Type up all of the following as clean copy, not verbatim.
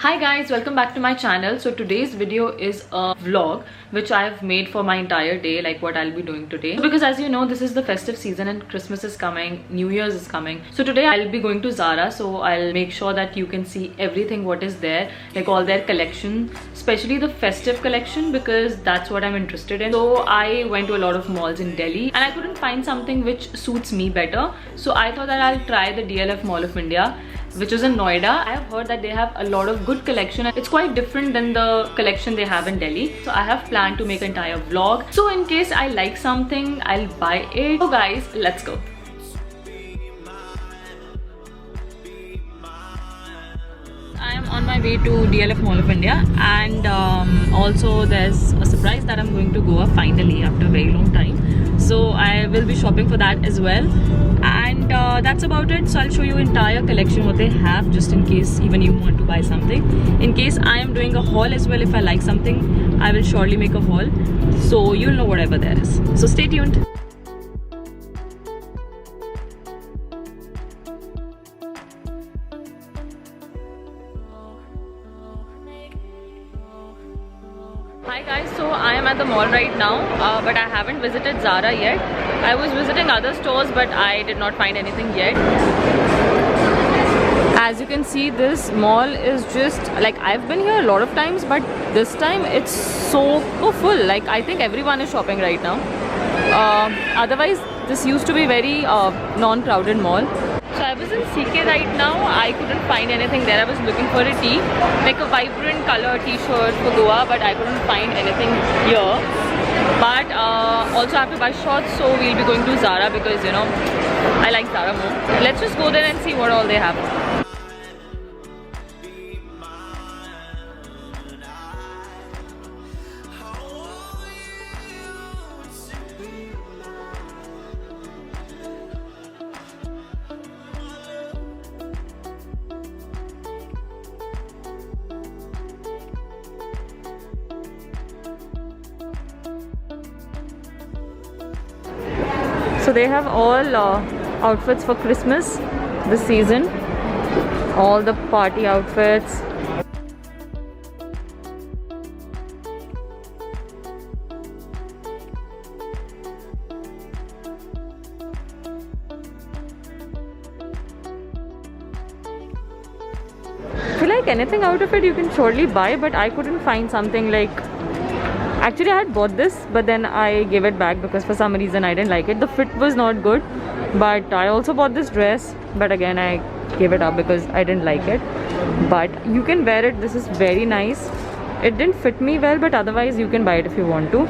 Hi guys, welcome back to my channel. So today's video is a vlog which I have made for my entire day, like what I'll be doing today. Because as you know, this is the festive season and Christmas is coming, New Year's is coming. So today I'll be going to Zara, so I'll make sure that you can see everything what is there, like all their collection, especially the festive collection, because that's what I'm interested in. So I went to a lot of malls in Delhi and I couldn't find something which suits me better. So I thought that I'll try the DLF Mall of India, which is in Noida. I have heard that they have a lot of good collection. It's quite different than the collection they have in Delhi. So I have planned to make an entire vlog. So in case I like something, I'll buy it. So guys, let's go. I am on my way to DLF Mall of India, and also there's a surprise that I'm going to Goa finally after a very long time. So I will be shopping for that as well, and that's about it. So I'll show you entire collection what they have, just in case even you want to buy something. In case I am doing a haul as well, if I like something, I will surely make a haul, so you'll know whatever there is. So stay tuned. Hi guys, so I am at the mall right now, but I haven't visited Zara yet. I was visiting other stores, but I did not find anything yet. As you can see, this mall is just like, I've been here a lot of times, but this time it's so full. Like, I think everyone is shopping right now. Otherwise, this used to be very non-crowded mall. So I was in CK right now. I couldn't find anything there. I was looking for a tee, like a vibrant color t-shirt for Goa, but I couldn't find anything here. But also I have to buy shorts, so we'll be going to Zara because, you know, I like Zara more. Let's just go there and see what all they have. So they have all outfits for Christmas this season, all the party outfits. If you like anything out of it, you can surely buy, but I couldn't find something like... Actually, I had bought this, but then I gave it back because for some reason I didn't like it. The fit was not good, but I also bought this dress, but again I gave it up because I didn't like it. But you can wear it. This is very nice. It didn't fit me well, but otherwise you can buy it if you want to.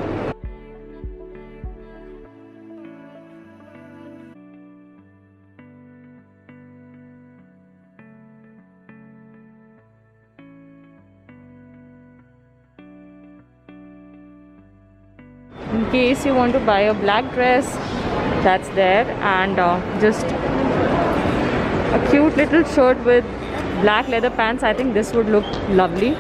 In case you want to buy a black dress, that's there, and just a cute little shirt with black leather pants. I think this would look lovely.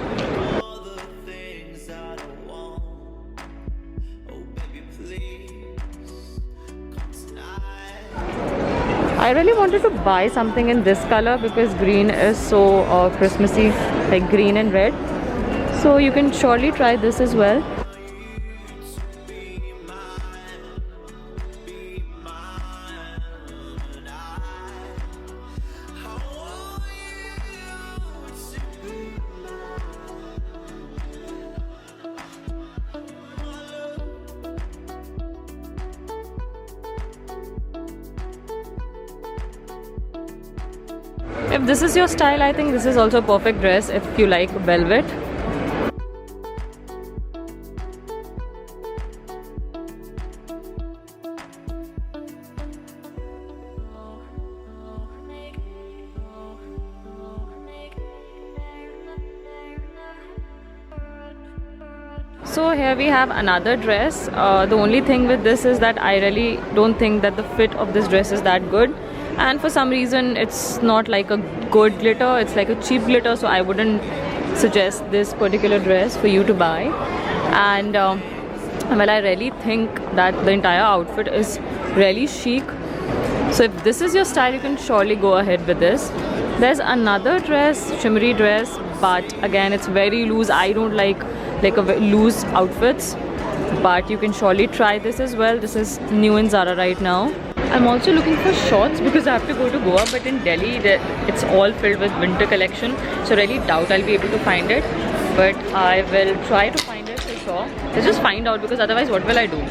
I really wanted to buy something in this color because green is so Christmassy, like green and red. So you can surely try this as well. If this is your style, I think this is also a perfect dress if you like velvet. So here we have another dress. The only thing with this is that I really don't think that the fit of this dress is that good. And for some reason it's not like a good glitter, it's like a cheap glitter, so I wouldn't suggest this particular dress for you to buy. And well, I really think that the entire outfit is really chic. So if this is your style, you can surely go ahead with this. There's another dress, shimmery dress, but again it's very loose. I don't like loose outfits, but you can surely try this as well. This is new in Zara right now. I'm also looking for shorts because I have to go to Goa, but in Delhi it's all filled with winter collection, so really doubt I'll be able to find it, but I will try to find it for sure. Let's just find out, because otherwise what will I do?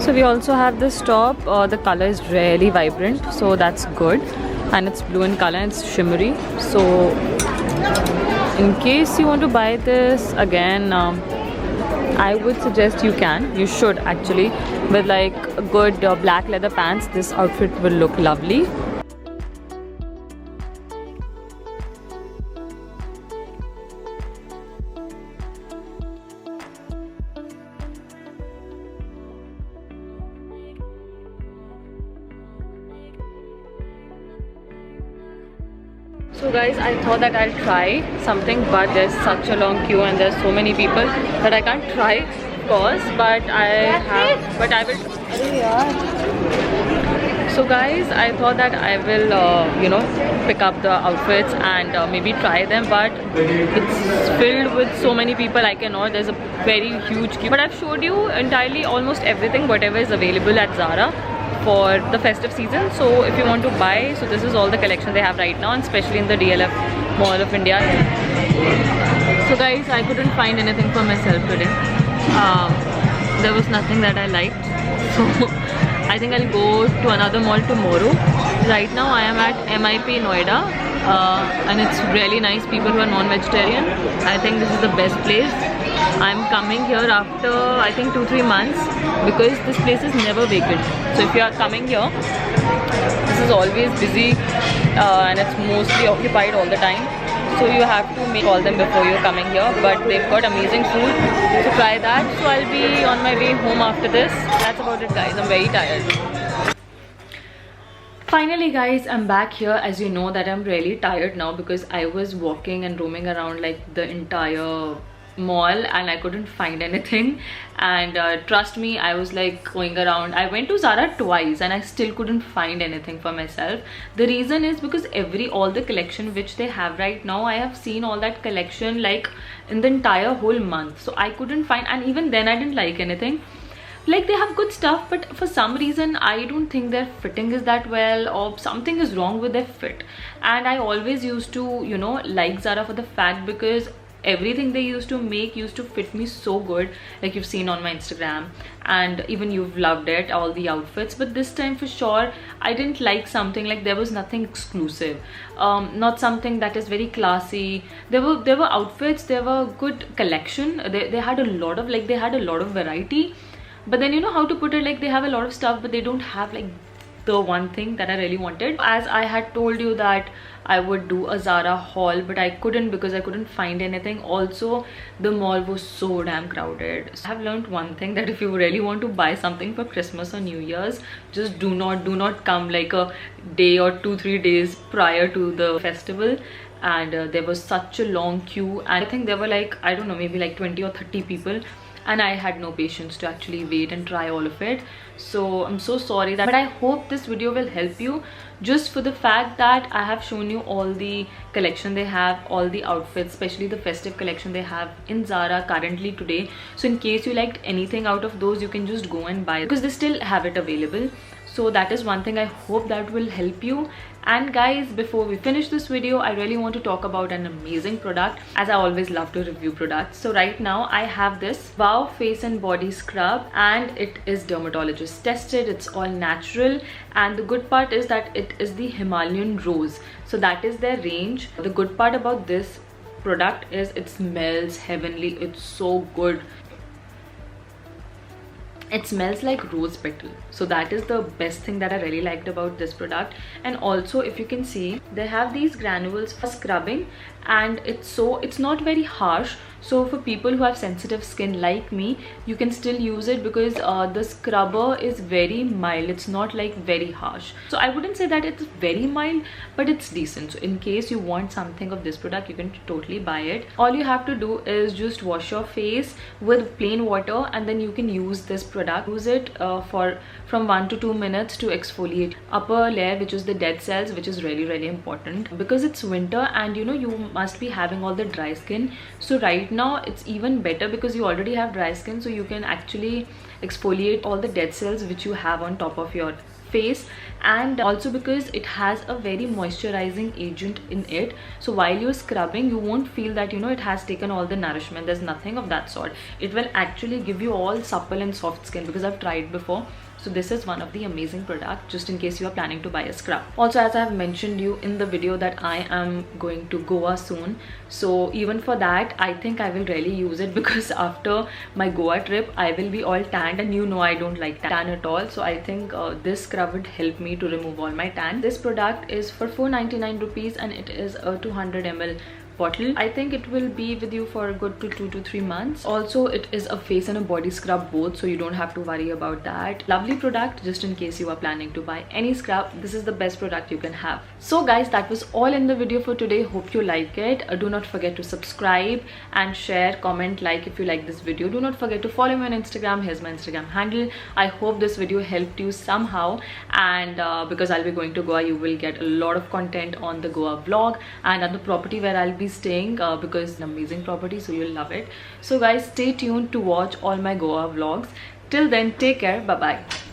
So we also have this top. The color is really vibrant, so that's good, and it's blue in color and it's shimmery. So in case you want to buy this, again I would suggest you should actually, with like a good black leather pants, this outfit will look lovely. So guys, I thought that I'll try something, but there's such a long queue and there's so many people that I can't try, of course, but I will. So guys, I thought that I will pick up the outfits and maybe try them, but it's filled with so many people, I cannot. There's a very huge queue, but I've showed you entirely almost everything, whatever is available at Zara for the festive season. So if you want to buy, so this is all the collection they have right now, and especially in the DLF Mall of India. So guys, I couldn't find anything for myself today. There was nothing that I liked, so I think I'll go to another mall tomorrow. Right now I am at MIP Noida, and it's really nice. People who are non-vegetarian, I think this is the best place. I'm coming here after I think 2-3 months, because this place is never vacant. So if you are coming here, this is always busy and it's mostly occupied all the time. So you have to call them before you're coming here, but they've got amazing food, so try that. So I'll be on my way home after this. That's about it guys, I'm very tired. Finally guys, I'm back here. As you know that I'm really tired now, because I was walking and roaming around like the entire mall and I couldn't find anything, and trust me, I was like going around. I went to Zara twice and I still couldn't find anything for myself. The reason is because all the collection which they have right now, I have seen all that collection like in the entire whole month, so I couldn't find, and even then I didn't like anything. Like, they have good stuff, but for some reason I don't think their fitting is that well, or something is wrong with their fit. And I always used to like Zara for the fact because everything they used to make used to fit me so good, like you've seen on my Instagram, and even you've loved it, all the outfits. But this time for sure I didn't like something, like there was nothing exclusive, not something that is very classy. There were outfits, there were good collection, they had a lot of variety, but then how to put it, like they have a lot of stuff but they don't have like the one thing that I really wanted. As I had told you that I would do a Zara haul, but I couldn't because I couldn't find anything. Also, the mall was so damn crowded. So I have learned one thing, that if you really want to buy something for Christmas or New Year's, just do not come like a day or 2-3 days prior to the festival. And there was such a long queue, and I think there were like, I don't know, maybe like 20 or 30 people, and I had no patience to actually wait and try all of it. So I'm so sorry that, but I hope this video will help you, just for the fact that I have shown you all the collection they have, all the outfits, especially the festive collection they have in Zara currently today. So in case you liked anything out of those, you can just go and buy it because they still have it available. So that is one thing. I hope that will help you. And guys, before we finish this video, I really want to talk about an amazing product, as I always love to review products. So right now I have this Wow Face and Body Scrub, and it is dermatologist tested. It's all natural, and the good part is that it is the Himalayan Rose. So that is their range. The good part about this product is it smells heavenly. It's so good. It smells like rose petal, so that is the best thing that I really liked about this product. And also, if you can see, they have these granules for scrubbing, and it's not very harsh, So for people who have sensitive skin like me, you can still use it because the scrubber is very mild. It's not like very harsh. So I wouldn't say that it's very mild, but it's decent. So in case you want something of this product, you can totally buy it. All you have to do is just wash your face with plain water, and then you can use this product. Use it for from 1 to 2 minutes to exfoliate upper layer, which is the dead cells, which is really important because it's winter and you know you must be having all the dry skin. So right now it's even better because you already have dry skin, so you can actually exfoliate all the dead cells which you have on top of your face. And also because it has a very moisturizing agent in it, so while you're scrubbing you won't feel that you know it has taken all the nourishment. There's nothing of that sort. It will actually give you all supple and soft skin because I've tried before. So this is one of the amazing products just in case you are planning to buy a scrub. Also, as I have mentioned you in the video that I am going to Goa soon, so even for that I think I will really use it because after my Goa trip I will be all tanned, and you know I don't like tan at all. So I think this scrub would help me to remove all my tan. This product is for 499 rupees and it is a 200 ml bottle. I think it will be with you for a good 2 to 3 months. Also, it is a face and a body scrub both, so you don't have to worry about that. Lovely product just in case you are planning to buy any scrub. This is the best product you can have. So guys, that was all in the video for today. Hope you like it. Do not forget to subscribe and share, comment, like if you like this video. Do not forget to follow me on Instagram. Here's my Instagram handle. I hope this video helped you somehow, and because I'll be going to Goa, you will get a lot of content on the Goa vlog and on the property where I'll be staying because it's an amazing property, so you'll love it. So guys, stay tuned to watch all my Goa vlogs. Till then, take care. Bye bye.